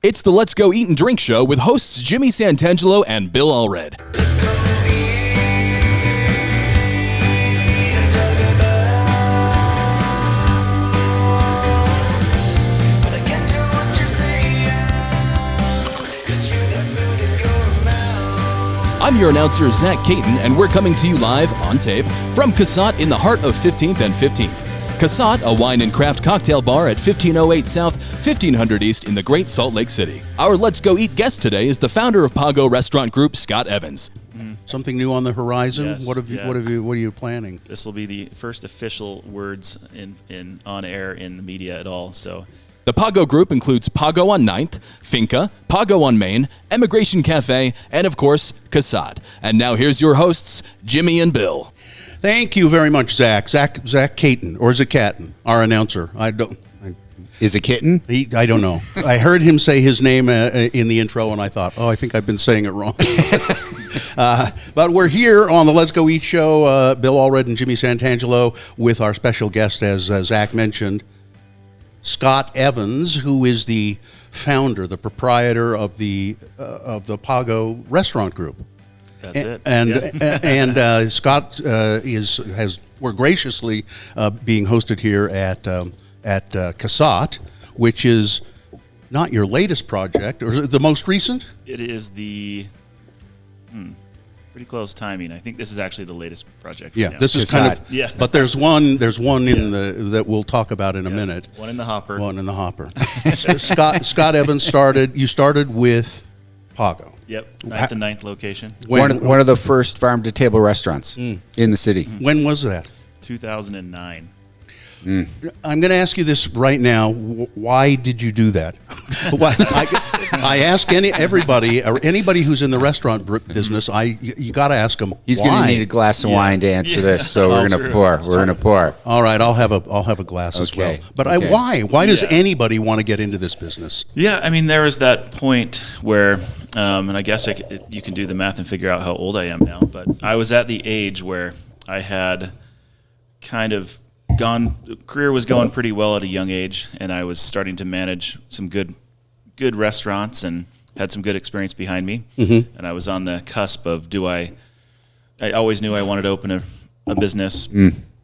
It's the Let's Go Eat and Drink show with hosts Jimmy Santangelo and Bill Allred. I'm your announcer, Zach Caton, and we're coming to you live on tape from Casot in the heart of 15th and 15th. Casot, a wine and craft cocktail bar at 1508 South, 1500 East in the Great Salt Lake City. Our Let's Go Eat guest today is the founder of Pago Restaurant Group, Scott Evans. Something new on the horizon? Yes, what are you planning? This will be the first official words in on air in the media at all. So The Pago Group includes Pago on 9th, Finca, Pago on Main, Emigration Cafe, and of course, Casot. And now here's your hosts, Jimmy and Bill. Thank you very much, Zach. Zach Caton, or is it Catton? Our announcer. Is it Kitten? I don't know. I heard him say his name in the intro, and I thought, I think I've been saying it wrong. But we're here on the Let's Go Eat show, Bill Allred and Jimmy Santangelo, with our special guest, as Zach mentioned, Scott Evans, who is the founder, the proprietor of the Pago Restaurant Group. that's it. And Scott we're graciously being hosted here at Casot, which is not your latest project, or is it the most recent? It is the pretty close timing. I think this is actually the latest project. Yeah, right now. this is kind of. Yeah. But there's one in that we'll talk about in a minute. One in the hopper. One in the hopper. Scott Evans started with Pago. Yep, at the 9th location. One of the first farm-to-table restaurants in the city. When was that? 2009. I'm going to ask you this right now. Why did you do that? I ask everybody or anybody who's in the restaurant business. You got to ask them. He's why. going to need a glass of wine to answer this, so we're going to pour. We're going to pour. All right, I'll have a glass as well. But why? Why does anybody want to get into this business? Yeah, I mean, there was that point where, and I guess you can do the math and figure out how old I am now, but I was at the age where I had kind of career was going pretty well at a young age, and I was starting to manage some good restaurants and had some good experience behind me. Mm-hmm. And I was on the cusp of I always knew I wanted to open a business.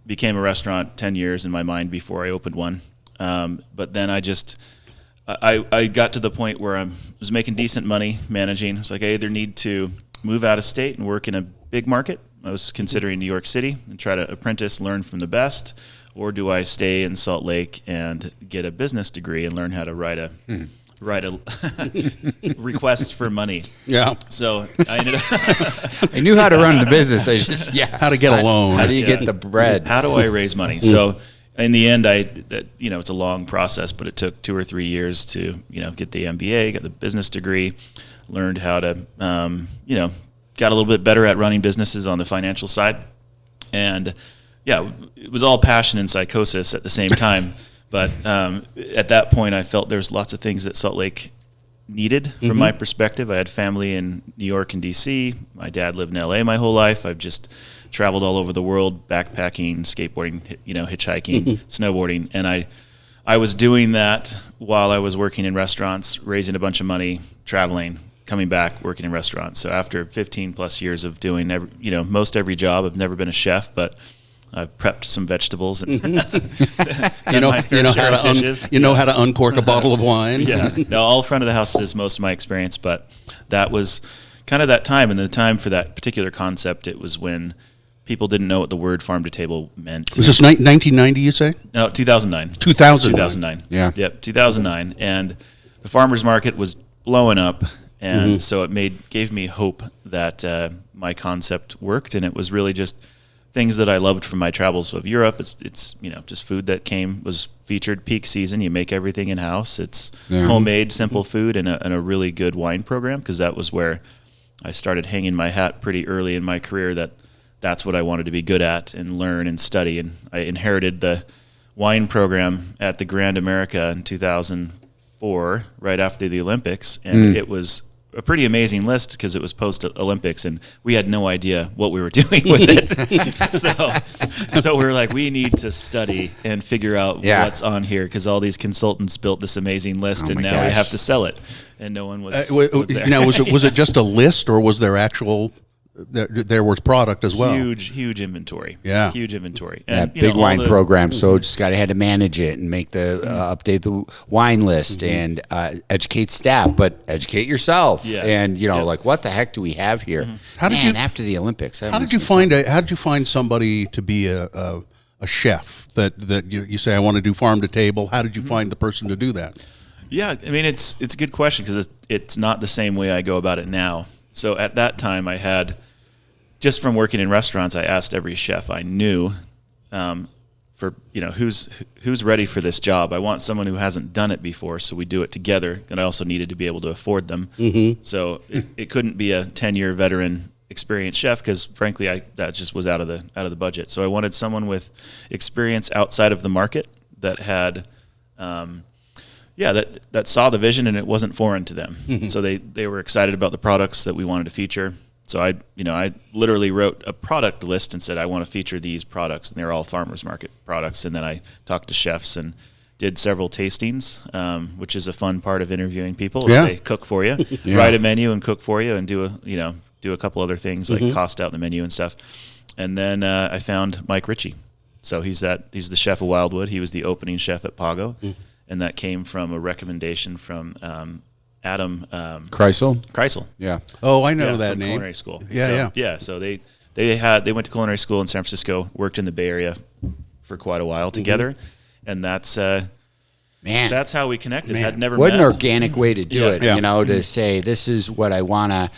Became a restaurant 10 years in my mind before I opened one. But then I got to the point where I was making decent money managing. I was like, I either need to move out of state and work in a big market. I was considering New York City and try to apprentice, learn from the best, or do I stay in Salt Lake and get a business degree and learn how to write a request for money? Yeah. So I ended up. I knew how to run the business. How to get a loan? How do you get the bread? How do I raise money? So in the end, it's a long process, but it took 2 or 3 years to get the MBA, get the business degree, learned how to got a little bit better at running businesses on the financial side. And it was all passion and psychosis at the same time. But at that point, I felt there's lots of things that Salt Lake needed from my perspective. I had family in New York and D.C. My dad lived in L.A. my whole life. I've just traveled all over the world, backpacking, skateboarding, hitchhiking, snowboarding. And I was doing that while I was working in restaurants, raising a bunch of money, traveling, coming back, working in restaurants. So after 15 plus years of doing most every job, I've never been a chef, but I've prepped some vegetables and you know how to uncork a bottle of wine. Yeah, no, all front of the house is most of my experience, but that was kind of that time, and the time for that particular concept. It was when people didn't know what the word farm to table meant. Was this 1990? You say? No, 2009. 2009. Yeah. Yep, 2009, and the farmers market was blowing up. And so it gave me hope that my concept worked, and it was really just things that I loved from my travels of Europe. It's just food that was featured peak season. You make everything in house. It's homemade, simple food, and a really good wine program, because that was where I started hanging my hat pretty early in my career. That's what I wanted to be good at and learn and study. And I inherited the wine program at the Grand America in 2004, right after the Olympics, and it was a pretty amazing list because it was post-Olympics, and we had no idea what we were doing with it. So we were like, we need to study and figure out what's on here, because all these consultants built this amazing list, and now we have to sell it. and no one was there. Now, was it just a list, or was there actual? There was product as well. Huge inventory. Yeah, huge inventory. And And big wine program. So just had to manage it and make the update the wine list and educate staff, but educate yourself. Yeah. And like, what the heck do we have here? How did you after the Olympics? How did you find somebody to be a chef that you say I want to do farm to table? How did you find the person to do that? Yeah, I mean it's a good question because it's not the same way I go about it now. So at that time, I had, just from working in restaurants, I asked every chef I knew, for who's ready for this job. I want someone who hasn't done it before, so we do it together. And I also needed to be able to afford them. Mm-hmm. So it couldn't be a 10-year veteran experienced chef because, frankly, that just was out of the budget. So I wanted someone with experience outside of the market that had. That saw the vision and it wasn't foreign to them. Mm-hmm. So they were excited about the products that we wanted to feature. So I literally wrote a product list and said, I want to feature these products, and they're all farmers market products. And then I talked to chefs and did several tastings, which is a fun part of interviewing people. Yeah. They cook for you, write a menu and cook for you, and do a couple other things like cost out the menu and stuff. And then I found Mike Ritchie. So he's the chef of Wildwood. He was the opening chef at Pago. And that came from a recommendation from Adam Kreisel. Yeah. Oh, I know that from name. Culinary School. Yeah. So they went to culinary school in San Francisco, worked in the Bay Area for quite a while together, and that's how we connected. Had never what met. an organic way to do it. Yeah. To say this is what I want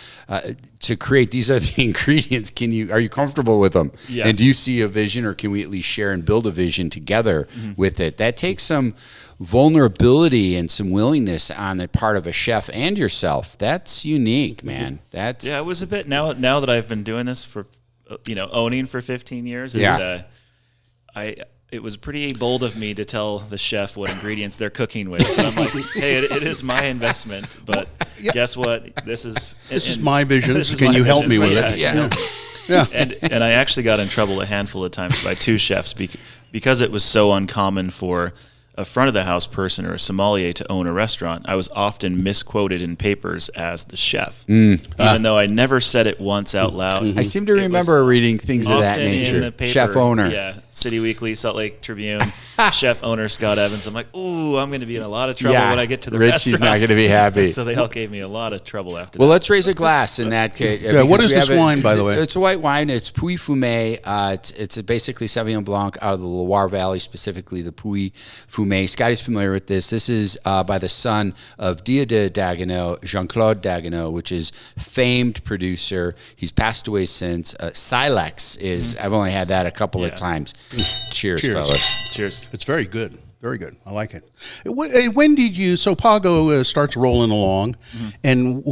to create. These are the ingredients. Are you comfortable with them? Yeah. And do you see a vision, or can we at least share and build a vision together with it? That takes some vulnerability and some willingness on the part of a chef and yourself. That's unique, man. It was a bit now that I've been doing this for owning for 15 years. It was pretty bold of me to tell the chef what ingredients they're cooking with. And I'm like, hey, it is my investment, but guess what? This is my vision. Can you help me with it? Yeah. And I actually got in trouble a handful of times by two chefs because it was so uncommon for a front of the house person or a sommelier to own a restaurant. I was often misquoted in papers as the chef, even though I never said it once out loud. I seem to remember reading things of that nature. In the paper, chef owner. Yeah. City Weekly, Salt Lake Tribune, chef owner Scott Evans. I'm like, ooh, I'm going to be in a lot of trouble when I get to the restaurant. Richie's not going to be happy. So they all gave me a lot of trouble after that. Well, let's raise a glass in that case. Yeah, what is this wine, by the way? It's a white wine. It's Puy Fumé. It's basically Sauvignon Blanc out of the Loire Valley, specifically the Puy Fumé. Scotty's familiar with this. This is by the son of Dia de Dagenot, Jean-Claude Dagenot, which is famed producer. He's passed away since. Silex is, I've only had that a couple of times. Cheers, fellas. Cheers. It's very good. Very good. I like it. When did you? So Pago starts rolling along, and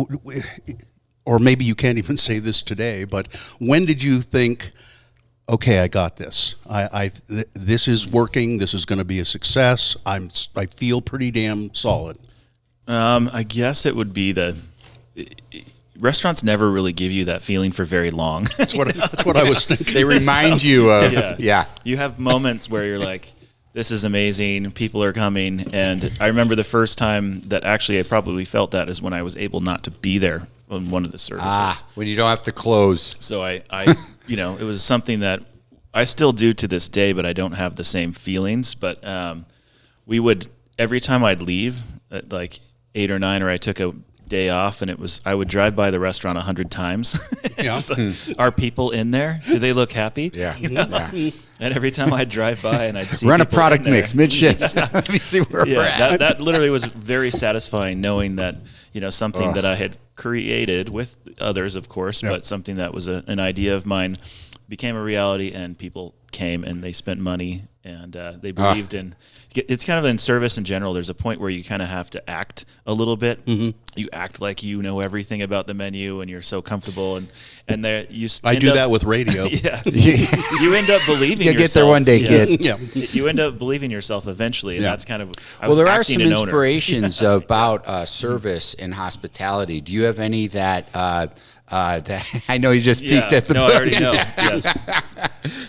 or maybe you can't even say this today, but when did you think, okay, I got this. This is working. This is going to be a success. I feel pretty damn solid. I guess it would be restaurants never really give you that feeling for very long. That's what I was thinking. They remind you of, You have moments where you're like, this is amazing, people are coming. And I remember the first time that actually I probably felt that is when I was able not to be there on one of the services. When you don't have to close. So I it was something that I still do to this day, but I don't have the same feelings. But we would, every time I'd leave at like 8 or 9, or I took a day off, and I would drive by the restaurant 100 times. Yeah. Are people in there? Do they look happy? Yeah. And every time I'd drive by and I'd see run a people product in there, mix mid-shift. Let me see where we're at. That literally was very satisfying, knowing that something that I had created with others, of course, but something that was an idea of mine became a reality, and people came and they spent money, and they believed in. It's kind of in service in general. There's a point where you kind of have to act a little bit. Mm-hmm. You act like you know everything about the menu, and you're so comfortable, and there you. I do that with radio. Yeah, you end up believing. You'll get there one day, kid. Yeah, you end up believing yourself eventually, and that's kind of. There are some inspirations about service and hospitality. Do you have any that I know you just peeked at the book. I already know. Yes.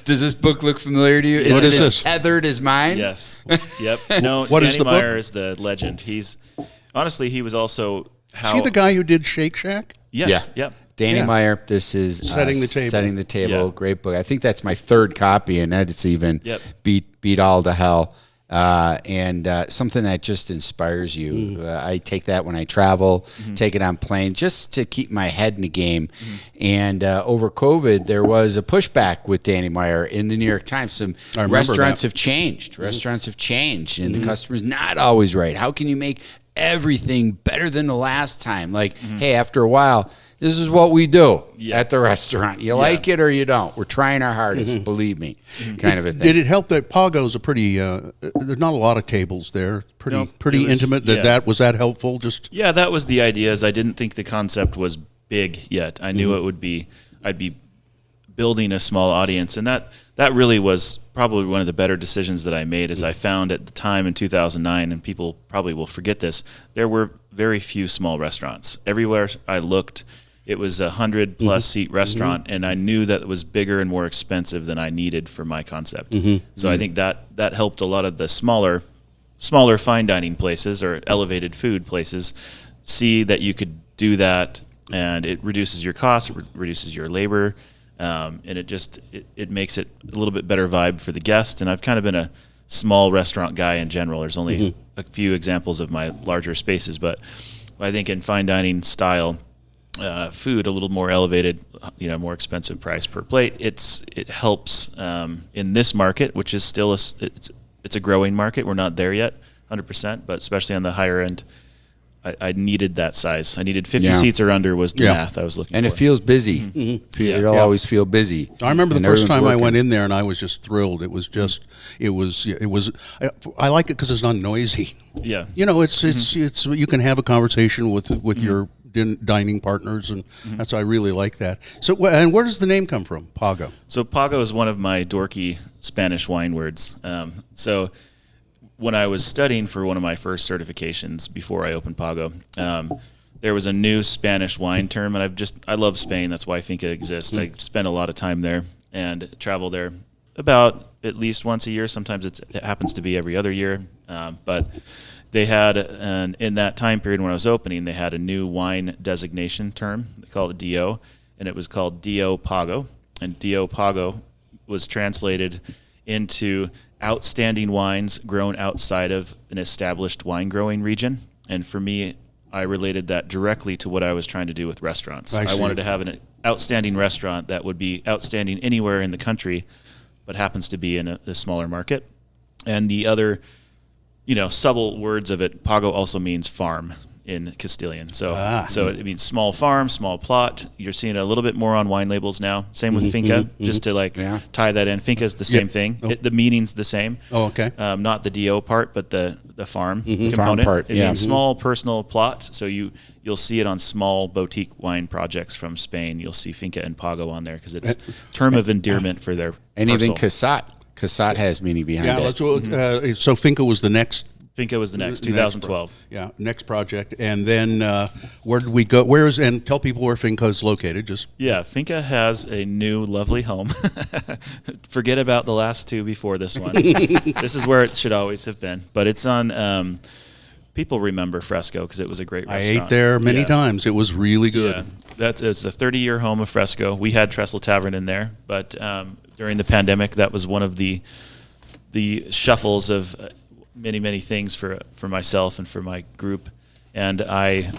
Does this book look familiar to you? What is is it this? as tethered as mine? Yes. Yep. No. What Danny is the Meyer book? is the legend. He was also how. Is he the guy who did Shake Shack? Yes. Yeah. Yep. Danny Yeah. Meyer, this is Setting the Table. Setting the Table. Yeah. Great book. I think that's my third copy, and that's even Yep. beat all to hell. And something that just inspires you. I take that when I travel, take it on plane, just to keep my head in the game. And over COVID, there was a pushback with Danny Meyer in the New York Times. Some remember restaurants that. have changed. Restaurants have changed, and the customer's not always right. How can you make everything better than the last time? Like, hey, after a while, this is what we do at the restaurant. You like it or you don't. We're trying our hardest, believe me, kind of a thing. Did it help that Pago's a pretty? There's not a lot of tables there. Pretty Nope, pretty it was- intimate. yeah. Was that helpful? Just Yeah, that was the idea. Is I didn't think the concept was big yet. I knew it would be. I'd be building a small audience, and that really was probably one of the better decisions that I made. Is I found at the time in 2009, and people probably will forget this, there were very few small restaurants. Everywhere I looked, it was a 100+ seat restaurant, and I knew that it was bigger and more expensive than I needed for my concept. So I think that helped a lot of the smaller fine dining places or elevated food places see that you could do that, and it reduces your costs, reduces your labor, and it makes it a little bit better vibe for the guest. And I've kind of been a small restaurant guy in general. There's only a few examples of my larger spaces, but I think in fine dining style food, a little more elevated, more expensive price per plate. It helps in this market, which is still it's a growing market. We're not there yet, 100%, but especially on the higher end, I needed that size. I needed 50 seats or under was the math I was looking and for. it feels busy. It'll always feel busy. I remember the And first time everyone's I went working. in there, and I was just thrilled. It was just, it was. I like it because it's not noisy. Yeah. It's you can have a conversation with your dining partners, and I really like that. So, and where does the name come from, Pago? So Pago is one of my dorky Spanish wine words. So when I was studying for one of my first certifications before I opened Pago, there was a new Spanish wine term, and I love Spain. That's why Finca exists. I spend a lot of time there and travel there about at least once a year. Sometimes it happens to be every other year, but they had in that time period when I was opening, they had a new wine designation term. They called it DO, and it was called DO Pago, and DO Pago was translated into outstanding wines grown outside of an established wine growing region. And for me, I related that directly to what I was trying to do with restaurants. I wanted to have an outstanding restaurant that would be outstanding anywhere in the country, but happens to be in a smaller market. And the other, subtle words of it, Pago also means farm in Castilian. So it means small farm, small plot. You're seeing it a little bit more on wine labels now. Same with Finca, just to tie that in. Finca is the same thing. The meaning's the same. Oh, okay. Not the DO part, but the farm component. Farm part, It means small personal plots. So you'll see it on small boutique wine projects from Spain. You'll see Finca and Pago on there because it's term of endearment for their And parcel. even Casot. Casot has meaning behind it. So Finca was the next. Finca was the next, 2012. Next project, and then where did we go? And tell people where Finca is located. Finca has a new lovely home. Forget about the last two before this one. This is where it should always have been, but it's on. People remember Fresco because it was a great restaurant. I ate there many times. It was really good. Yeah, it's a 30-year home of Fresco. We had Trestle Tavern in there, but during the pandemic, that was one of the shuffles of many things for myself and for my group, and I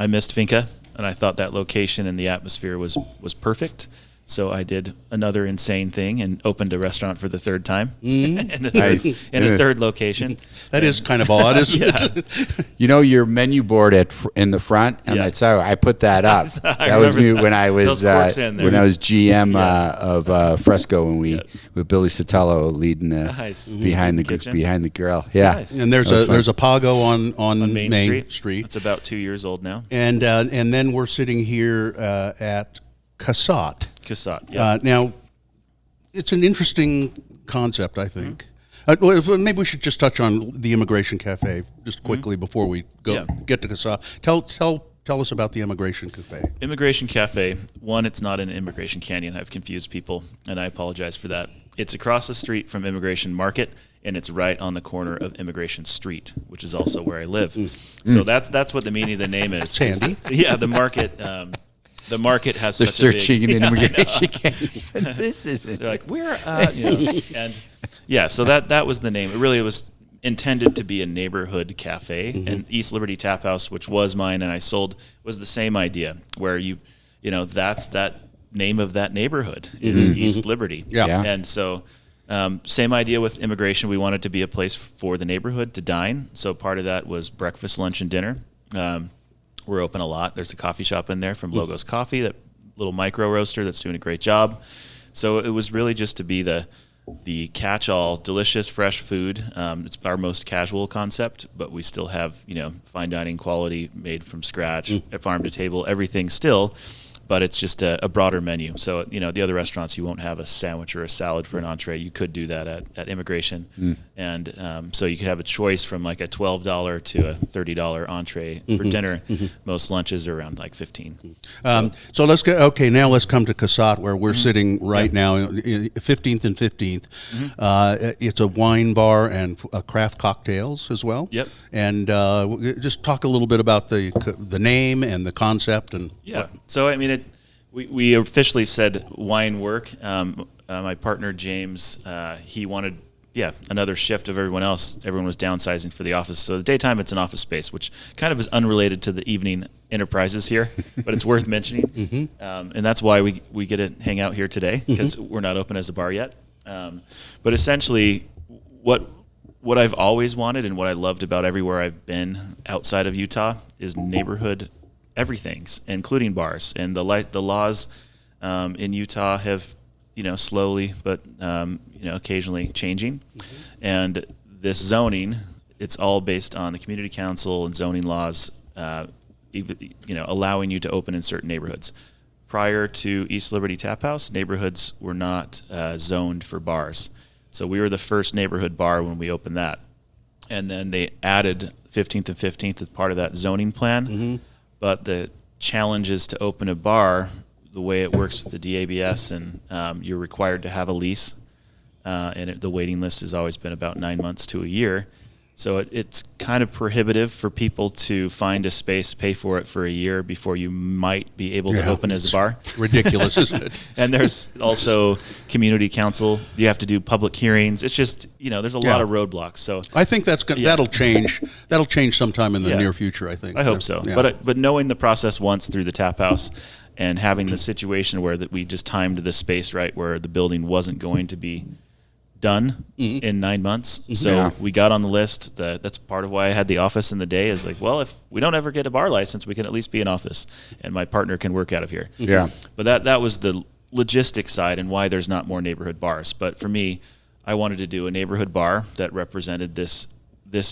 missed Finca, and I thought that location and the atmosphere was perfect. So I did another insane thing and opened a restaurant for the third time in a third location. That is kind of odd, isn't it? Your menu board in the front, and I put that up. That was me when I was GM of Fresco with Billy Sotelo leading behind the grill. Yeah, Nice. And there's a Pago on Main Street. It's about 2 years old now. And then we're sitting here at Casot. Casot. Now, it's an interesting concept, I think. Maybe we should just touch on the Immigration Cafe just quickly before we get to Casot. Tell us about the Immigration Cafe. Immigration Cafe. One, it's not an Immigration Canyon. I've confused people, and I apologize for that. It's across the street from Immigration Market, and it's right on the corner of Immigration Street, which is also where I live. So that's what the meaning of the name is. Handy. Yeah, the market. The market has They're such searching a big, an immigration case. This isn't. They're like, where, and yeah, so that was the name. It really was intended to be a neighborhood cafe, and East Liberty Tap House, which was mine and I sold, was the same idea, where that's that name of that neighborhood is East Liberty. Yeah. And so same idea with immigration. We wanted to be a place for the neighborhood to dine. So part of that was breakfast, lunch, and dinner. We're open a lot. There's a coffee shop in there from Logos Coffee, that little micro roaster that's doing a great job. So it was really just to be the catch-all, delicious, fresh food. It's our most casual concept, but we still have, fine dining quality made from scratch, farm to table, everything still. But it's just a broader menu. So, the other restaurants, you won't have a sandwich or a salad for an entree. You could do that at Immigration. And so you could have a choice from like a $12 to a $30 entree for dinner. Most lunches are around like $15. So let's go. Okay, now let's come to Casot, where we're sitting right now, 15th and 15th. It's a wine bar and craft cocktails as well. Yep. And just talk a little bit about the name and the concept and. Yeah. So we officially said wine work. My partner James, he wanted another shift of everyone else. Everyone was downsizing for the office. So the daytime it's an office space, which kind of is unrelated to the evening enterprises here, but it's worth mentioning. And that's why we get to hang out here today, because we're not open as a bar yet. But essentially, what I've always wanted and what I loved about everywhere I've been outside of Utah is neighborhood everything's, including bars. And the laws in Utah have, slowly but occasionally changing. And this zoning, it's all based on the community council and zoning laws, allowing you to open in certain neighborhoods. Prior to East Liberty Tap House, neighborhoods were not zoned for bars. So we were the first neighborhood bar when we opened that. And then they added 15th and 15th as part of that zoning plan. But the challenges to open a bar, the way it works with the DABS, and you're required to have a lease, and the waiting list has always been about 9 months to a year. So it's kind of prohibitive for people to find a space, pay for it for a year before you might be able to open as a bar. Ridiculous, isn't it? And there's also community council. You have to do public hearings. It's just, there's a lot of roadblocks. So I think that'll change. That'll change sometime in the near future, I think. I hope so. Yeah. But knowing the process once through the tap house and having the situation where that we just timed the space right, where the building wasn't going to be done in 9 months. So we got on the list. That's part of why I had the office in the day, is like, well, if we don't ever get a bar license, we can at least be an office and my partner can work out of here. Yeah. But that was the logistics side and why there's not more neighborhood bars. But for me, I wanted to do a neighborhood bar that represented this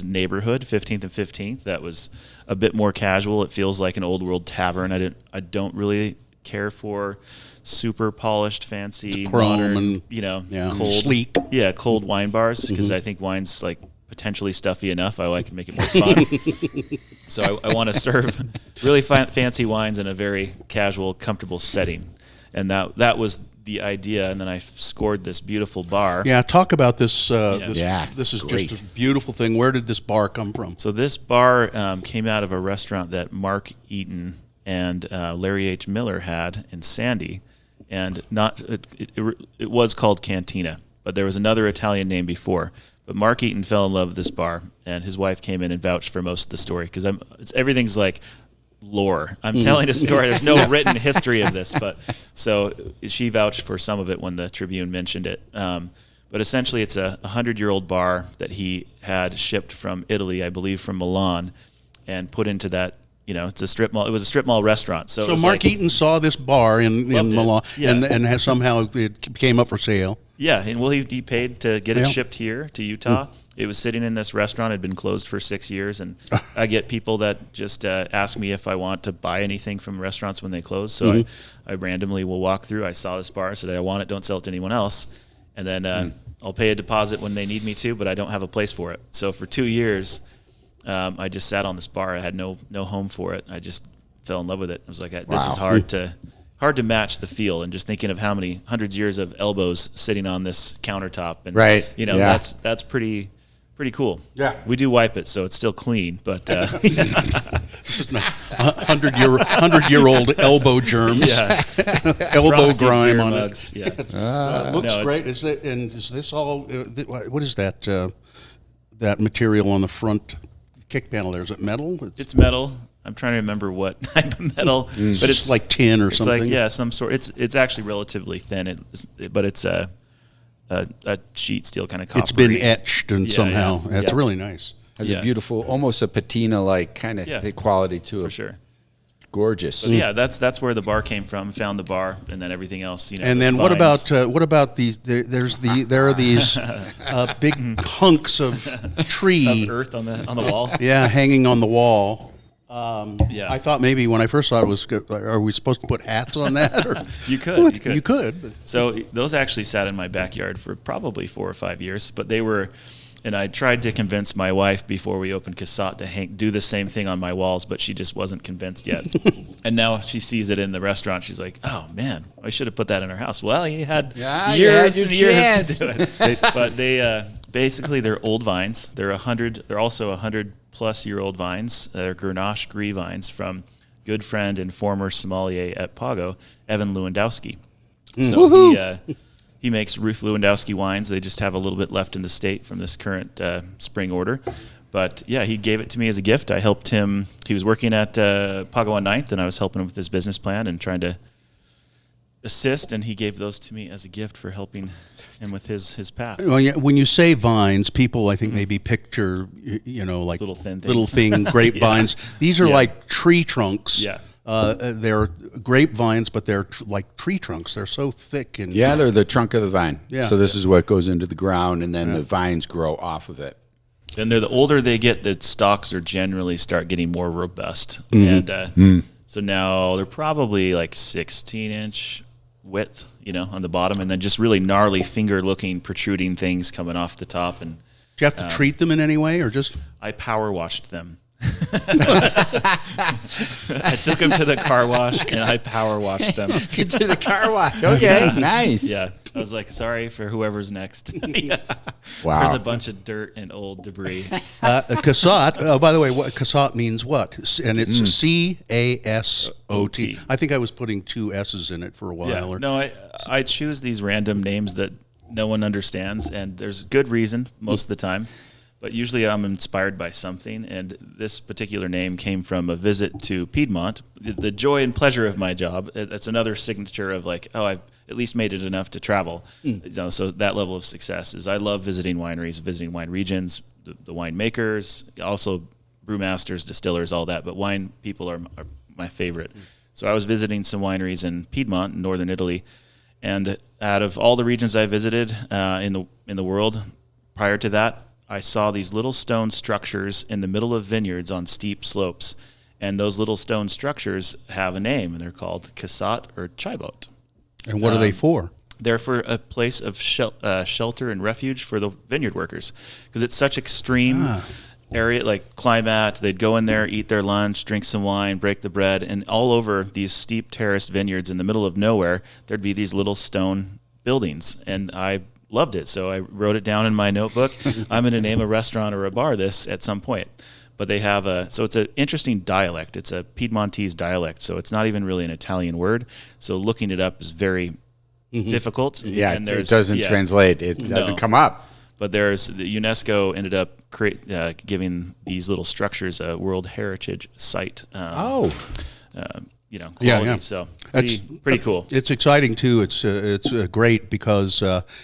neighborhood, 15th and 15th, that was a bit more casual. It feels like an old world tavern. I don't really care for super polished, fancy, chrome modern, and cold, sleek. Yeah, cold wine bars, because I think wine's like potentially stuffy enough. I like to make it more fun. So I want to serve really fancy wines in a very casual, comfortable setting, and that was the idea. And then I scored this beautiful bar. Yeah, talk about this. This is great. just a beautiful thing. Where did this bar come from? So this bar came out of a restaurant that Mark Eaton and Larry H. Miller had in Sandy. And it was called Cantina, but there was another Italian name before. But Mark Eaton fell in love with this bar, and his wife came in and vouched for most of the story, because everything's like lore. I'm telling a story. There's no written history of this, but so she vouched for some of it when the Tribune mentioned it. But essentially, it's a 100-year-old bar that he had shipped from Italy, I believe from Milan, and put into that. It's a strip mall. It was a strip mall restaurant. So Mark Eaton saw this bar in Milan, and somehow it came up for sale. Yeah, and he paid to get it shipped here to Utah. It was sitting in this restaurant. It had been closed for 6 years, and I get people that just ask me if I want to buy anything from restaurants when they close. So I randomly will walk through. I saw this bar, said I want it. Don't sell it to anyone else, and then I'll pay a deposit when they need me to, but I don't have a place for it. So for 2 years. I just sat on this bar. I had no home for it. I just fell in love with it. I was like, this is hard hard to match the feel. And just thinking of how many hundreds of years of elbows sitting on this countertop, and Right. you know, Yeah. that's pretty cool. Yeah. We do wipe it, so it's still clean, but 100-year-old elbow germs, elbow frosted grime beer on mugs. Yeah. it. Looks No, great. Is this all? What is that? That material on the front kick panel there? Is it metal? It's metal. I'm trying to remember what type of metal, but it's like tin or it's something. like some sort. It's actually relatively thin, but it's a sheet steel kind of copper. It's been etched and Yeah, somehow. yeah. It's Yeah. really nice. Has Yeah. a beautiful, almost a patina like kind of Yeah. quality to it. for sure. Gorgeous. But yeah, that's where the bar came from. Found the bar, and then everything else. And was then what vines. about these? There are these big hunks of tree, of earth on the wall? yeah, hanging on the wall. Yeah. I thought maybe when I first saw it was, are we supposed to put hats on that? Or? You could. You could. But So those actually sat in my backyard for probably 4 or 5 years, but they were, and I tried to convince my wife before we opened Casot to do the same thing on my walls, but she just wasn't convinced yet. And now she sees it in the restaurant. She's like, "Oh man, I should have put that in her house." Well, you had years your and years chance. to do it. But they basically they're old vines. They're 100. They're also 100-plus-year-old vines. They're Grenache Gris vines from good friend and former sommelier at Pago, Evan Lewandowski. So he makes Ruth Lewandowski wines. They just have a little bit left in the state from this current spring order. But yeah, he gave it to me as a gift. I helped him. He was working at Pago on 9th, and I was helping him with his business plan and trying to assist. And he gave those to me as a gift for helping him with his path. well, yeah, when you say vines, people I think maybe picture like Little thin little things. thing grapevines. These are like tree trunks. Yeah. They're grapevines, but they're like tree trunks. They're so thick and Yeah, they're the trunk of the vine. Yeah. So this is what goes into the ground, and then the vines grow off of it. Then the older they get, the stalks are generally start getting more robust. And so now they're probably like 16-inch width, on the bottom, and then just really gnarly finger-looking protruding things coming off the top. And Do you have to treat them in any way, or just? I power washed them. I took them to the car wash and I power washed them. Into the car wash. Okay, nice. Yeah. I was like, sorry for whoever's next. Yeah. Wow. There's a bunch of dirt and old debris. Casot. By the way, what Casot means what? And it's CASOT. I think I was putting 2 S's in it for a while. Yeah. No, I choose these random names that no one understands, and there's good reason most of the time. But usually I'm inspired by something, and this particular name came from a visit to Piedmont. The joy and pleasure of my job, that's another signature of like, oh, I've at least made it enough to travel. So that level of success is I love visiting wineries, visiting wine regions, the winemakers, also brewmasters, distillers, all that. But wine people are my favorite. So I was visiting some wineries in Piedmont, in northern Italy, and out of all the regions I visited in the world prior to that, I saw these little stone structures in the middle of vineyards on steep slopes. And those little stone structures have a name, and they're called Casot or Chaibot. And what are they for? They're for a place of shelter and refuge for the vineyard workers. Because it's such extreme area, like climate. They'd go in there, eat their lunch, drink some wine, break the bread. And all over these steep terraced vineyards in the middle of nowhere, there'd be these little stone buildings. And I loved it. So I wrote it down in my notebook. I'm going to name a restaurant or a bar this at some point. But they have so it's an interesting dialect. It's a Piedmontese dialect. So it's not even really an Italian word. So looking it up is very difficult. Yeah, And it doesn't translate. It doesn't come up. But the UNESCO ended up giving these little structures a World Heritage Site. Quality. Yeah. So pretty cool. It's exciting too. It's great because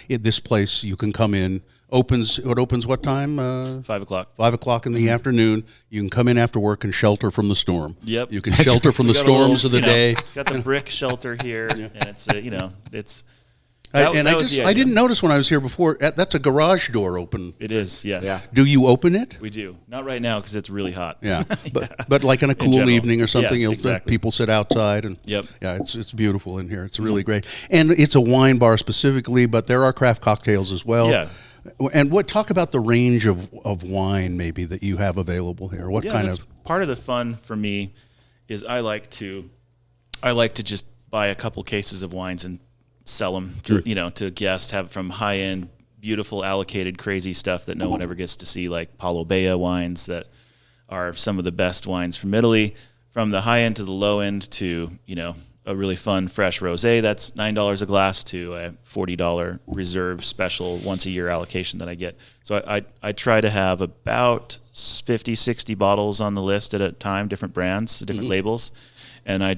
this place you can come in. It opens what time? 5 o'clock. 5 o'clock in the afternoon. You can come in after work and shelter from the storm. Yep. You can shelter from the Got a storms little, of the day. Got the brick shelter here, and it's it's. I I didn't notice when I was here before. That's a garage door open. It is, yes. Yeah. Do you open it? We do. Not right now because it's really hot. Yeah, but like on a cool general. evening or something, Yeah, you'll exactly. people sit outside and Yep. yeah, it's beautiful in here. It's really great, and it's a wine bar specifically, but there are craft cocktails as well. Yeah. And talk about the range of wine maybe that you have available here. What kind that's of part of the fun for me is I like to just buy a couple cases of wines and sell them, to guests, have from high end, beautiful, allocated, crazy stuff that no one ever gets to see, like Paulo Bea wines that are some of the best wines from Italy, from the high end to the low end to, a really fun, fresh rosé that's $9 a glass to a $40 reserve special once a year allocation that I get. So I try to have about 50, 60 bottles on the list at a time, different brands, different labels. And I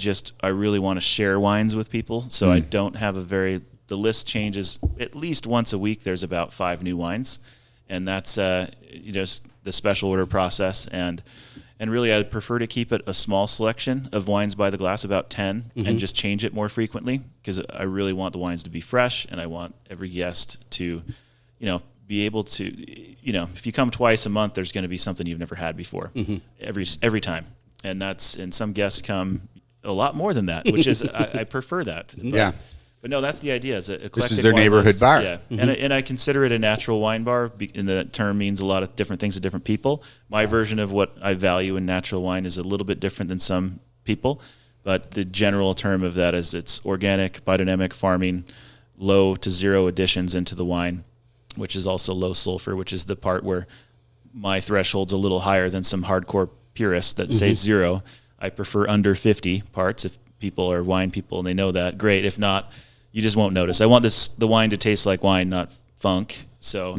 really want to share wines with people. So I don't have the list changes at least once a week. There's about 5 new wines. And that's, just the special order process. And really, I prefer to keep it a small selection of wines by the glass, about 10, and just change it more frequently, because I really want the wines to be fresh, and I want every guest to, be able to, if you come twice a month, there's going to be something you've never had before, every time. And some guests come a lot more than that, which is, I prefer that. But no, that's the idea. Is this is their neighborhood list. Bar. Yeah, and I consider it a natural wine bar, and that term means a lot of different things to different people. My version of what I value in natural wine is a little bit different than some people, but the general term of that is it's organic, biodynamic farming, low to zero additions into the wine, which is also low sulfur, which is the part where my threshold's a little higher than some hardcore purists that say 0. I prefer under 50 parts. If people are wine people and they know that, great. If not, you just won't notice. I want the wine to taste like wine, not funk. So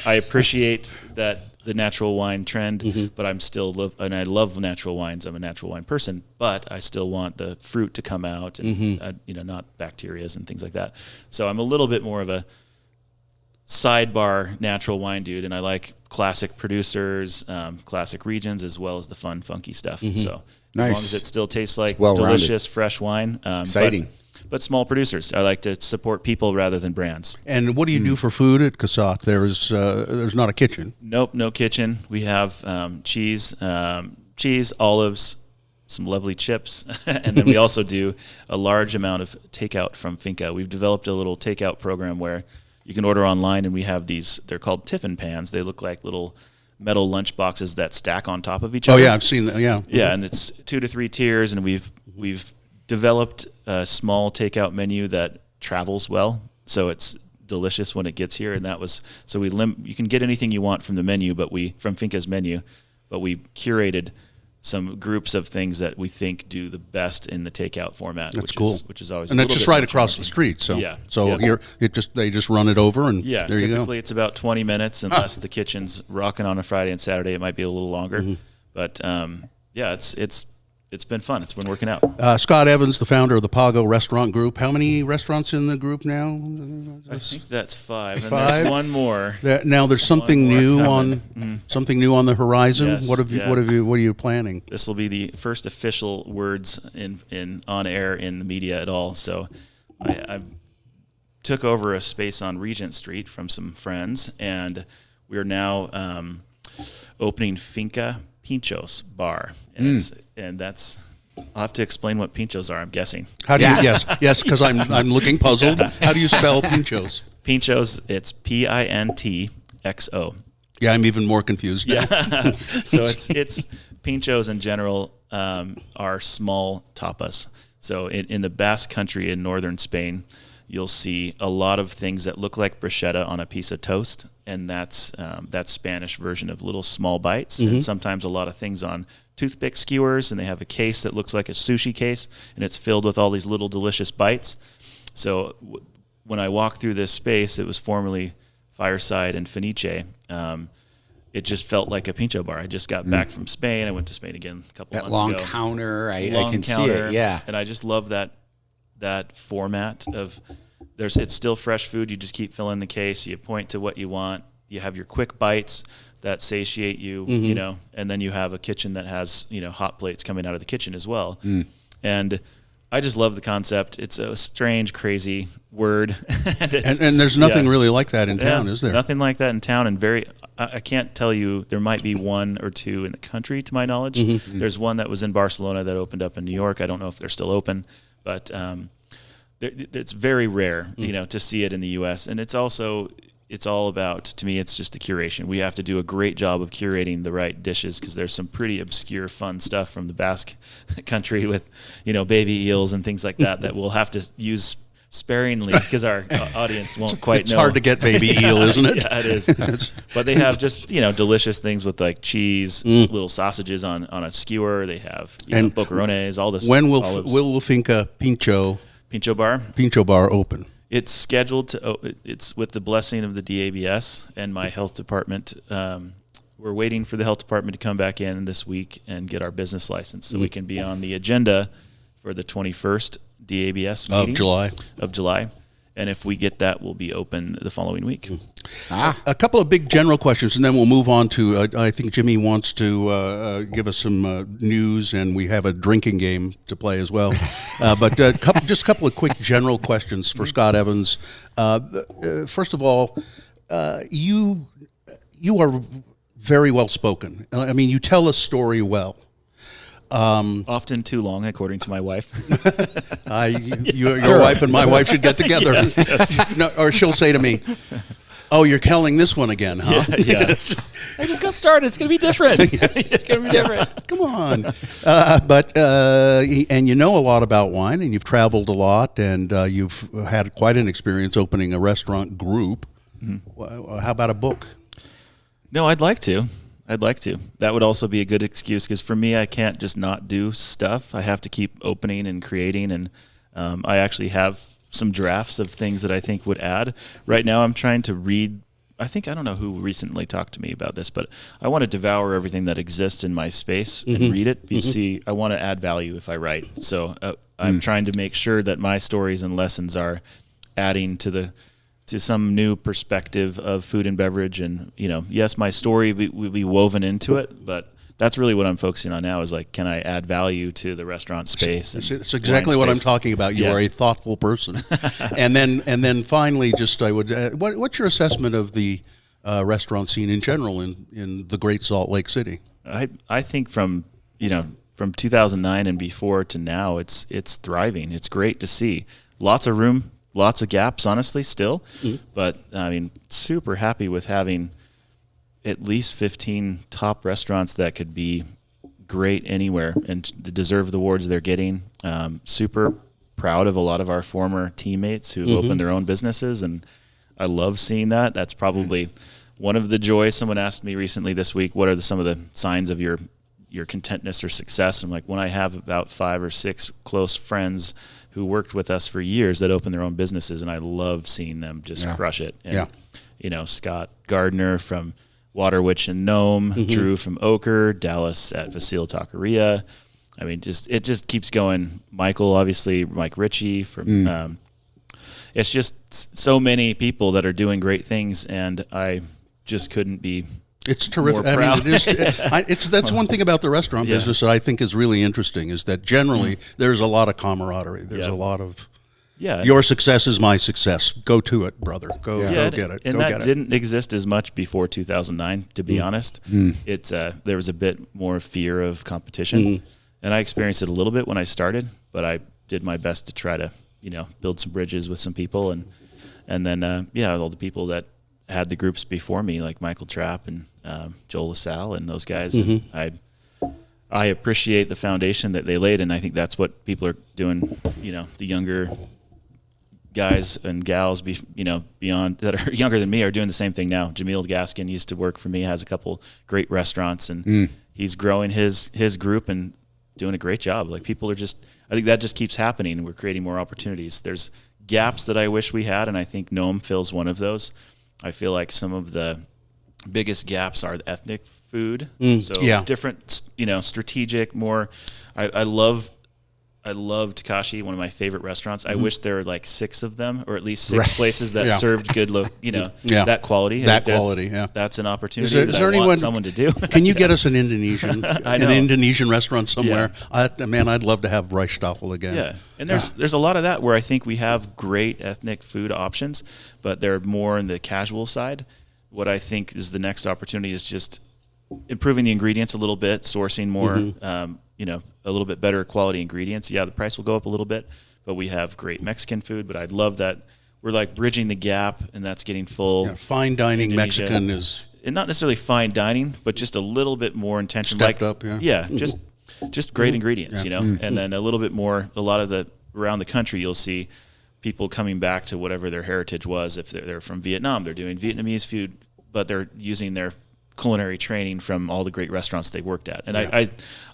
I appreciate the natural wine trend, but I'm still and I love natural wines. I'm a natural wine person, but I still want the fruit to come out, and not bacterias and things like that. So I'm a little bit more of a sidebar natural wine dude, and I like classic producers, classic regions, as well as the fun, funky stuff. So as long as it still tastes like delicious, fresh wine, exciting. But small producers. I like to support people rather than brands. And what do you do for food at Casot? There's not a kitchen. Nope, no kitchen. We have cheese, olives, some lovely chips, and then we also do a large amount of takeout from Finca. We've developed a little takeout program where you can order online, and we have these. They're called tiffin pans. They look like little metal lunch boxes that stack on top of each other. Oh yeah, I've seen that. Yeah, yeah, and it's 2 to 3 tiers, and we've developed a small takeout menu that travels well, so it's delicious when it gets here. And that was so you can get anything you want from the menu, from Finca's menu, but we curated some groups of things that we think do the best in the takeout format. That's cool. Which is always, and that's just right across the street. So they just run it over, and there you go. Typically it's about 20 minutes, unless the kitchen's rocking on a Friday and Saturday. It might be a little longer, but it's been fun. It's been working out. Scott Evans, the founder of the Pago Restaurant Group. How many restaurants in the group now? I think that's 5. And there's one more. Now there's something new something new on the horizon. Yes, what are you planning? This will be the first official words in on air in the media at all. So I took over a space on Regent Street from some friends, and we're now opening Finca Pinchos Bar, and that's. I'll have to explain what pinchos are. I'm guessing. How do you? Yes, because I'm looking puzzled. How do you spell pinchos? Pinchos. It's PINTXO. Yeah, I'm even more confused now. Yeah. So it's pinchos in general are small tapas. So in the Basque Country in northern Spain, you'll see a lot of things that look like bruschetta on a piece of toast, and that's Spanish version of little small bites, and sometimes a lot of things on toothpick skewers, and they have a case that looks like a sushi case, and it's filled with all these little delicious bites. So when I walked through this space, it was formerly Fireside and Fenice. It just felt like a pincho bar. I just got back from Spain. I went to Spain again a couple months ago. That long counter, I can see it, yeah. And I just love that format of it's still fresh food. You just keep filling the case. You point to what you want. You have your quick bites that satiate you, and then you have a kitchen that has, hot plates coming out of the kitchen as well. And I just love the concept. It's a strange, crazy word. and there's nothing really like that in town, is there? Nothing like that in town. And I can't tell you, there might be 1 or 2 in the country to my knowledge. There's one that was in Barcelona that opened up in New York. I don't know if they're still open, but it's very rare, to see it in the U.S. And it's also, it's all about, to me, it's just the curation. We have to do a great job of curating the right dishes because there's some pretty obscure, fun stuff from the Basque country with, baby eels and things like that we'll have to use sparingly because our audience won't quite it's know. It's hard to get baby eel, isn't it? Yeah, it is. But they have just, delicious things with like cheese, little sausages on a skewer. They have boquerones, all this. When will Finca Pincho Bar open? It's scheduled to. It's with the blessing of the DABS and my health department. We're waiting for the health department to come back in this week and get our business license so we can be on the agenda for the 21st DABS meeting of July. And if we get that, we'll be open the following week. A couple of big general questions, and then we'll move on to, I think Jimmy wants to give us some news, and we have a drinking game to play as well. But just a couple of quick general questions for Scott Evans. First of all, you are very well spoken. I mean, you tell a story well. Often too long, according to my wife. Your wife and my wife should get together. No, or she'll say to me, "Oh, you're telling this one again, huh?" Yeah. I just got started. It's going to be different. It's going to be different. Come on. And you know a lot about wine, and you've traveled a lot, and you've had quite an experience opening a restaurant group. Mm-hmm. How about a book? No, I'd like to. That would also be a good excuse because for me, I can't just not do stuff. I have to keep opening and creating, and I actually have some drafts of things that I think would add. Right now, I'm trying to read. I don't know who recently talked to me about this, but I want to devour everything that exists in my space and read it. You see, I want to add value if I write. So I'm trying to make sure that my stories and lessons are adding to some new perspective of food and beverage. And, yes, my story will be woven into it, but that's really what I'm focusing on now is like, can I add value to the restaurant space? It's exactly what I'm talking about. You are a thoughtful person. and then finally, just I would, what's your assessment of the restaurant scene in general in the Great Salt Lake City? I think from 2009 and before to now, it's thriving. It's great to see. Lots of room. Lots of gaps, honestly, still. But, I mean, super happy with having at least 15 top restaurants that could be great anywhere and deserve the awards they're getting. Super proud of a lot of our former teammates who've opened their own businesses, and I love seeing that. That's probably one of the joys. Someone asked me recently this week, what are some of the signs of your contentness or success? I'm like, when I have about 5 or 6 close friends who worked with us for years that opened their own businesses, and I love seeing them just crush it. And, Scott Gardner from Water Witch and Nome, Drew from Ochre, Dallas at Facile Taqueria. I mean, it just keeps going. Michael, obviously, Mike Ritchie from. It's just so many people that are doing great things, and I just couldn't be. It's terrific. I mean, that's one thing about the restaurant business that I think is really interesting is that generally there's a lot of camaraderie. There's a lot of your success is my success. Go to it, brother. Go get it. And that didn't exist as much before 2009, to be honest. It's there was a bit more fear of competition, and I experienced it a little bit when I started, but I did my best to try to build some bridges with some people, and then all the people that had the groups before me, like Michael Trapp and Joel LaSalle and those guys. And I appreciate the foundation that they laid, and I think that's what people are doing. The younger guys and gals, beyond that are younger than me, are doing the same thing now. Jamil Gaskin used to work for me, has a couple great restaurants, and he's growing his group and doing a great job. Like people are I think that just keeps happening, and we're creating more opportunities. There's gaps that I wish we had, and I think Nome fills one of those. I feel like some of the biggest gaps are the ethnic food. Different, strategic, more. I love Takashi, one of my favorite restaurants. I wish there were like 6 of them, or at least 6 places that served good, that quality. That's an opportunity I want someone to do. Can you get us an Indonesian, Indonesian restaurant somewhere? I'd love to have rice stoffel again. Yeah, and there's a lot of that where I think we have great ethnic food options, but they're more in the casual side. What I think is the next opportunity is just improving the ingredients a little bit, sourcing more, a little bit better quality ingredients. Yeah, the price will go up a little bit, but we have great Mexican food. But I'd love that we're like bridging the gap, and that's getting full. Yeah, fine dining Indonesia. Mexican is And not necessarily fine dining, but just a little bit more intention. Stepped up, yeah. Yeah, just great ingredients, and then a little bit more. A lot of around the country, you'll see people coming back to whatever their heritage was. If they're from Vietnam, they're doing Vietnamese food, but they're using their culinary training from all the great restaurants they worked at. And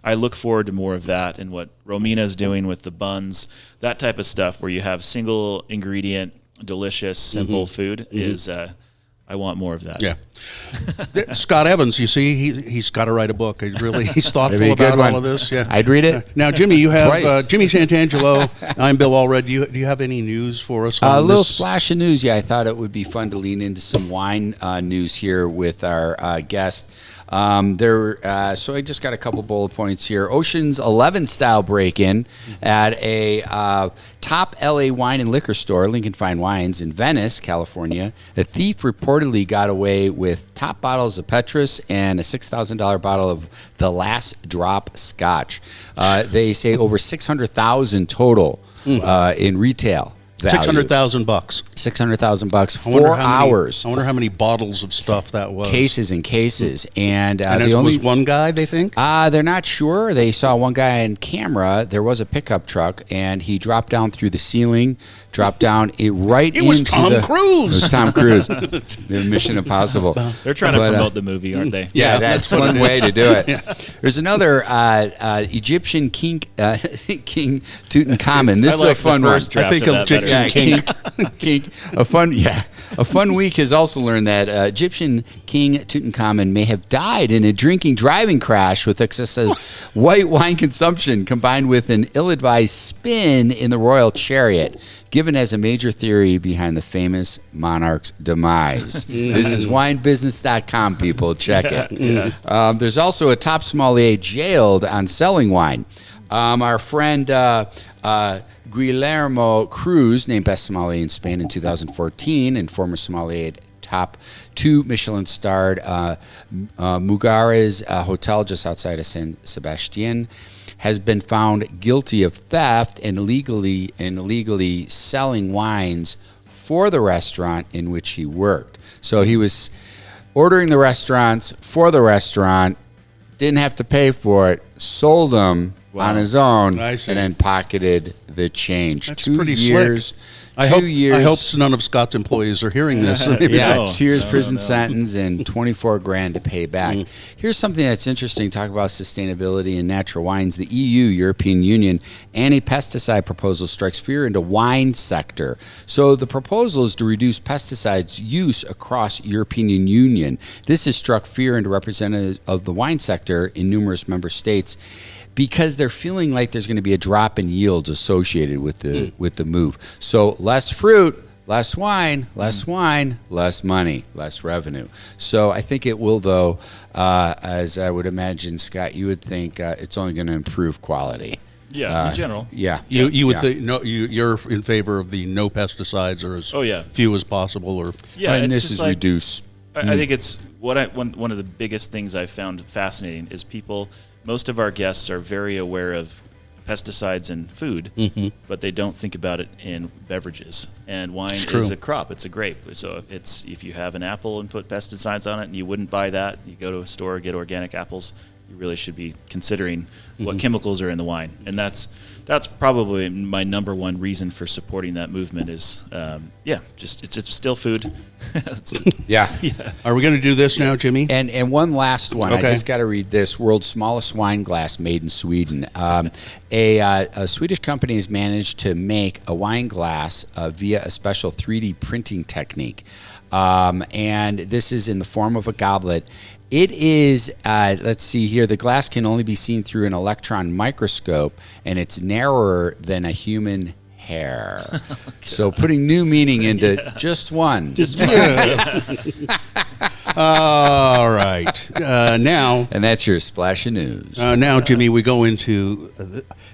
I look forward to more of that, and what Romina's doing with the buns, that type of stuff, where you have single ingredient, delicious, simple food is. I want more of that. Yeah. Scott Evans, you see, he's got to write a book. He's thoughtful That'd be a good about all one. of this. Yeah. I'd read it. Now, Jimmy, you have Twice. Jimmy Santangelo. I'm Bill Allred. Do you have any news for us? A On little this? splash of news. Yeah, I thought it would be fun to lean into some wine news here with our guest. So I just got a couple bullet points here. Ocean's 11 style break-in at a top LA wine and liquor store, Lincoln Fine Wines, in Venice, California. A thief reportedly got away with top bottles of Petrus and a $6,000 bottle of the Last Drop Scotch. They say over $600,000 total in retail value. $600,000. $600,000 I wonder 4 how hours. I wonder how many bottles of stuff that was. Cases and cases. And, And the it only was one guy, they think? they're not sure. They saw one guy on camera. There was a pickup truck, and he dropped down through the ceiling, dropped down right It was into Tom the... Cruise. It was Tom Cruise. The Mission Impossible. They're trying to But, promote the movie, aren't they? Yeah, Yeah, that's what one it way is. to do it. There's another Egyptian king, King Tutankhamun. This I is like a fun the one. first draft I think of that Egyptian better. king. A fun week has also learned that Egyptian King Tutankhamun may have died in a driving crash with excessive white wine consumption combined with an ill-advised spin in the royal chariot, given as a major theory behind the famous monarch's demise. This is winebusiness.com, people. Check it. There's also a top sommelier jailed on selling wine. Our friend Guillermo Cruz, named best sommelier in Spain in 2014 and former sommelier at top 2 Michelin-starred Mugares Hotel just outside of San Sebastian, has been found guilty of theft and illegally selling wines for the restaurant in which he worked. So he was ordering the restaurants for the restaurant, didn't have to pay for it, sold them on his own, I and see. then pocketed the change. That's 2 pretty years. slick. I hope none of Scott's employees are hearing this. Yeah, No, 2 years no, prison no. sentence and $24,000 to pay back. Here's something that's interesting. Talk about sustainability and natural wines. The EU, European Union, anti-pesticide proposal strikes fear into wine sector. So the proposal is to reduce pesticides use across European Union. This has struck fear into representatives of the wine sector in numerous member states, because they're feeling like there's going to be a drop in yields associated with the move. So less fruit, less wine, less money, less revenue. So I think it will, though, as I would imagine, Scott, you would think it's only going to improve quality. Yeah, in general. Yeah. You would yeah. think you're in favor of the no pesticides or as Oh, yeah. few as possible, or Yeah, and it's this just is like, reduce. I think it's one of the biggest things I found fascinating is most of our guests are very aware of pesticides in food, but they don't think about it in beverages. And wine is a crop; it's a grape. So if you have an apple and put pesticides on it, and you wouldn't buy that, you go to a store get organic apples. You really should be considering what chemicals are in the wine, and that's probably my number one reason for supporting that movement. Is it's still food. Yeah. are we going to do this now, Jimmy? And one last one. Okay. I just got to read this. World's smallest wine glass made in Sweden. A Swedish company has managed to make a wine glass via a special 3D printing technique. And this is in the form of a goblet. It is, let's see here, the glass can only be seen through an electron microscope, and it's narrower than a human hair. So putting new meaning into just one. All right. Now, And that's your splash of news. now, Jimmy, we go into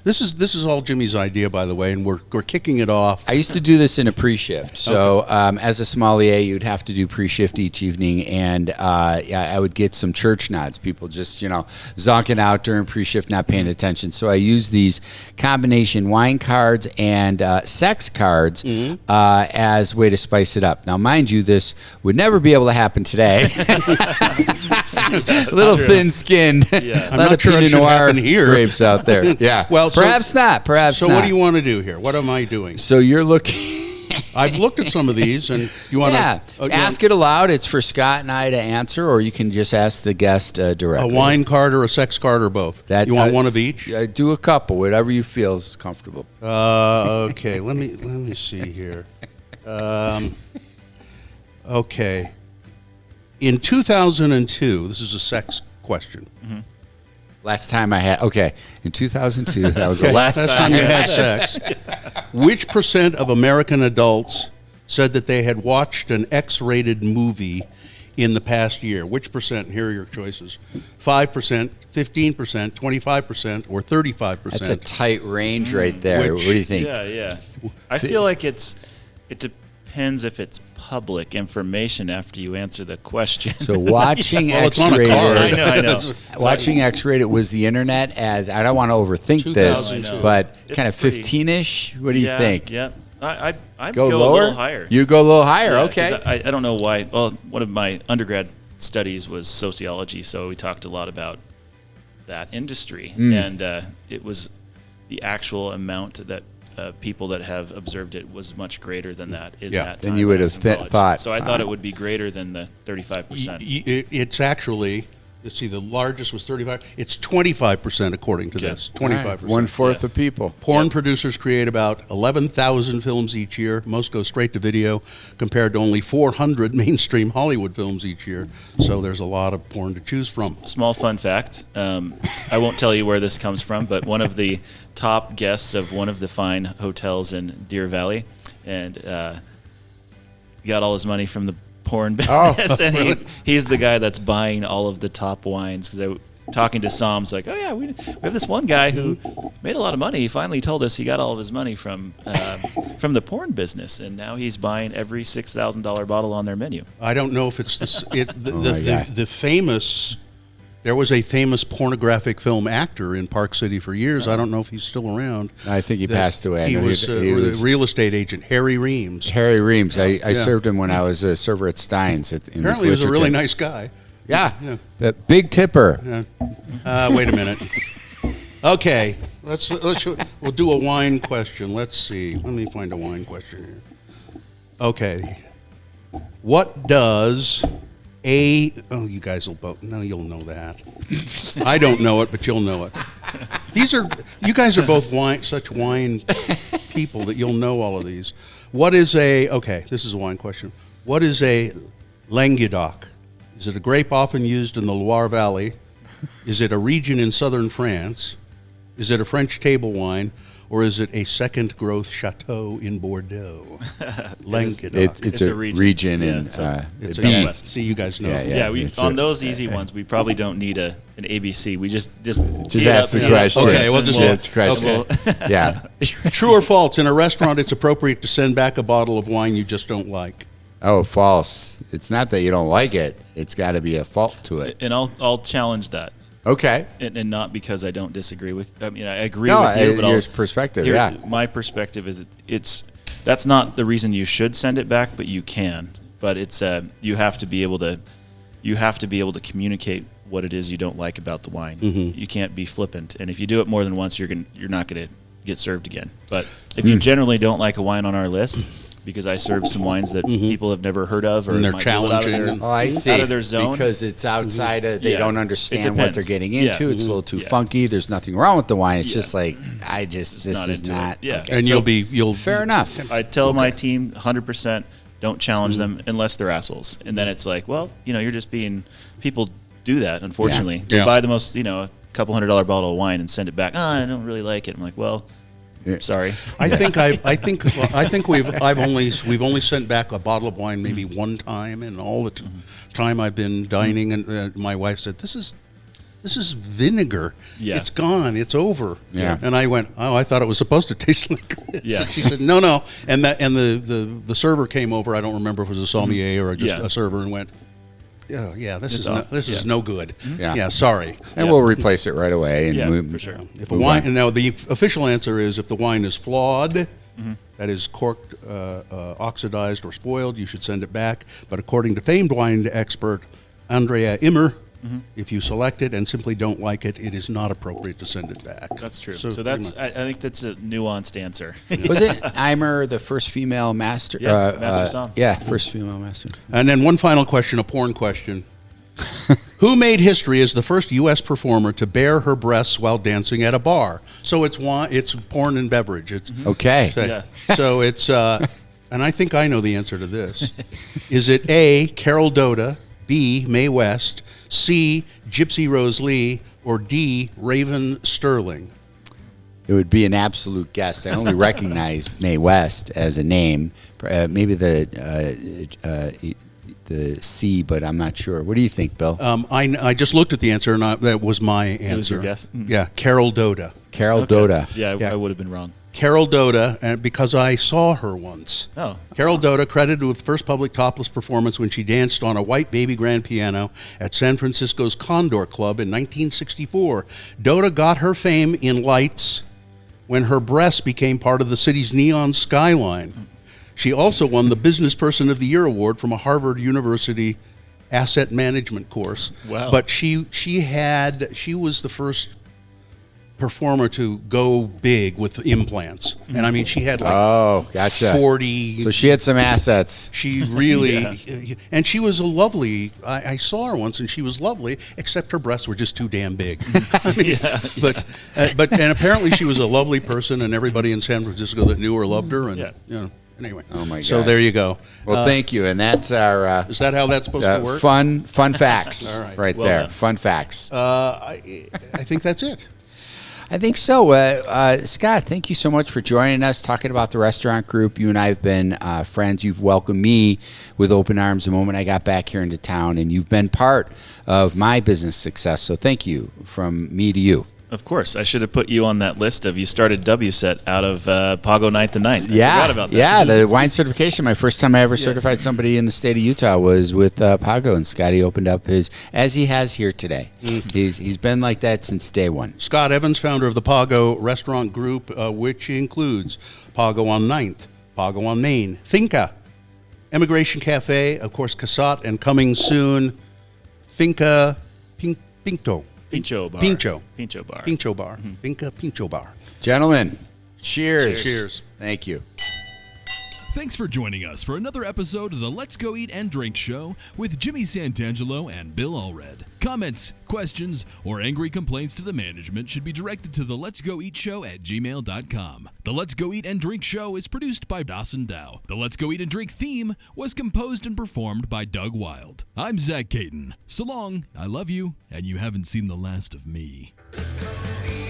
this is all Jimmy's idea, by the way, and we're kicking it off. I used to do this in a pre-shift. So as a sommelier, you'd have to do pre-shift each evening, and I would get some church nods. People just, zonking out during pre-shift, not paying attention. So I use these combination wine cards and sex cards as a way to spice it up. Now, mind you, this would never be able to happen today. A little thin-skinned. Yeah. I'm not sure it Pinot should Noir happen here. grapes out there. Yeah. Well, perhaps not. Perhaps So not. what do you want to do here? What am I doing? So you're looking. I've looked at some of these, and you want Yeah. to Ask it aloud. It's for Scott and I to answer, or you can just ask the guest a directly. wine card or a sex card or both. That- You want one of each? Do a couple, whatever you feel is comfortable. Okay, let me see here. Okay, in 2002, this is a sex question. Last time I had, in 2002, that was Okay, the last time. you had sex. Which percent of American adults said that they had watched an X-rated movie in the past year? Which percent? Here are your choices: 5%, 15%, 25%, or 35%. That's a tight range right there. Which- What do you think? Yeah. I feel like it depends if it's public information after you answer the question. So watching Well, it's on a card. X-rated, I know. watching X-rated was the internet as, I don't want to overthink this, 2002. but It's kind of pretty- 15-ish. What do you think? Yeah. I'd Go go lower? a little higher. You go a little higher, Yeah, okay. 'cause I don't know why. Well, one of my undergrad studies was sociology, so we talked a lot about that industry, and it was the actual amount that people that have observed it was much greater than that in Yeah. that Then time you when would I was have in college. thought, So I thought it would be greater than the 35%. It's actually, let's see, the largest was 35. It's 25% according to this. 25%. 1/4 of people. Porn producers create about 11,000 films each year. Most go straight to video, compared to only 400 mainstream Hollywood films each year. So there's a lot of porn to choose from. Small fun fact. I won't tell you where this comes from, but one of the top guests of one of the fine hotels in Deer Valley, and got all his money from the porn business, and he's the guy that's buying all of the top wines. Because talking to Sam's like, oh yeah, we have this one guy who made a lot of money. He finally told us he got all of his money from the porn business, and now he's buying every $6,000 bottle on their menu. I don't know if it's my God. the famous. There was a famous pornographic film actor in Park City for years. I don't know if he's still around. I think he passed away. I He know was he a was real estate agent, Harry Reams. Harry Reams. I served him when I was a server at Stein's. In Apparently, he was a really Clitterton. nice guy. Yeah. Yeah. Big tipper. Wait a minute. Okay, we'll do a wine question. Let's see. Let me find a wine question here. Okay, what does you guys will both. No, you'll know that. I don't know it, but you'll know it. You guys are both such wine people that you'll know all of these. What is this is a wine question. What is a Languedoc? Is it a grape often used in the Loire Valley? Is it a region in southern France? Is it a French table wine? Or is it a second growth chateau in Bordeaux? Languedoc. It's a region Yeah, in it's It's a- a, see, you guys know. Yeah. Yeah, it's on a- those easy ones, we probably don't need an ABC. We just Just tee it ask up, the tee it up question. for Okay, us, we'll and just ask the question. we'll- Yeah. True or false? In a restaurant, it's appropriate to send back a bottle of wine you just don't like. Oh, false. It's not that you don't like it. It's got to be a fault to it. and I'll challenge that. Okay. And not because I don't disagree with. I mean, I agree No, with you, but your perspective, yeah. My perspective is that's not the reason you should send it back, but you can. But it's you have to be able to communicate what it is you don't like about the wine. Mm-hmm. You can't be flippant, and if you do it more than once, you're not going to get served again. But if you generally don't like a wine on our list, because I serve some wines that people have never heard of, or And they're might be a little out of challenging. their- Oh, I see. out of their zone. Because it's outside of, they Yeah. don't It understand what they're depends. getting Yeah. into. It's a little too Yeah. funky. There's nothing wrong with the wine. It's Yeah. just like, this not is into it. not. Yeah. okay. And So- you'll Fair enough. I tell my team 100% don't challenge them unless they're assholes. And then it's like, well, you're just being, people do that, unfortunately. They Yeah. buy the most, a couple $100 bottle of wine and send it back. Oh, I don't really like it. I'm like, well, Sorry. We've only sent back a bottle of wine maybe one time in all the time I've been dining, and my wife said, "This is vinegar. Yeah. It's gone. It's over." Yeah. And I went, "Oh, I thought it was supposed to taste like this." Yeah. She said, "No." And the server came over. I don't remember if it was a sommelier or just a server, and went, "Yeah, this is no good. Yeah. Sorry." And we'll replace it right away. And Yeah, for sure. If a wine, now the official answer is if the wine is flawed, that is corked, oxidized, or spoiled, you should send it back. But according to famed wine expert Andrea Immer, if you select it and simply don't like it, it is not appropriate to send it back. That's true. So that's I think that's a nuanced answer. Was it Eimer, the first female master? Yeah, master som. Yeah, first female master. And then one final question, a porn question. Who made history as the first U.S. performer to bare her breasts while dancing at a bar? So it's porn and beverage. It's Okay. So it's, and I think I know the answer to this. Is it A, Carol Doda, B, Mae West, C, Gypsy Rose Lee, or D, Raven Sterling? It would be an absolute guess. I only recognize Mae West as a name. Maybe the C, but I'm not sure. What do you think, Bill? I just looked at the answer, and that was my answer. It was your guess? Yeah, Carol Doda. Carol Doda. Yeah, I would have been wrong. Carol Doda, and because I saw her once. Oh. Carol Doda, credited with first public topless performance when she danced on a white baby grand piano at San Francisco's Condor Club in 1964. Doda got her fame in lights when her breasts became part of the city's neon skyline. She also won the Business Person of the Year award from a Harvard University asset management course. Wow. But she was the first performer to go big with implants. And I mean, she had like gotcha. 40. So she had some assets. She really, and she was a lovely, I saw her once and she was lovely, except her breasts were just too damn big. I mean, but apparently she was a lovely person, and everybody in San Francisco that knew her loved her. And, anyway. Oh my God. So there you go. Well, thank you. And that's our is that how that's supposed to work? Fun facts. All right. Right Well there. done. Fun facts. I think that's it. I think so. Scott, thank you so much for joining us, talking about the restaurant group. You and I have been friends. You've welcomed me with open arms the moment I got back here into town, and you've been part of my business success. So thank you from me to you. Of course, I should have put you on that list of you started WSET out of Pago 9th to 9th. I forgot about that. Yeah, the wine certification. My first time I ever certified somebody in the state of Utah was with Pago, and Scotty opened up his, as he has here today. He's been like that since day one. Scott Evans, founder of the Pago Restaurant Group, which includes Pago on 9th, Pago on Main, Finca, Emigration Cafe, of course, Casot, and coming soon, Finca Pinto. Pincho Bar. Pincho Bar. Pincho Bar. Finca Pincho Bar. Gentlemen, cheers. Cheers. Thank you. Thanks for joining us for another episode of the Let's Go Eat and Drink Show with Jimmy Santangelo and Bill Allred. Comments, questions, or angry complaints to the management should be directed to the Let's Go Eat Show at gmail.com. The Let's Go Eat and Drink Show is produced by Dawson Dow. The Let's Go Eat and Drink theme was composed and performed by Doug Wild. I'm Zach Caton. So long, I love you, and you haven't seen the last of me. Let's go eat.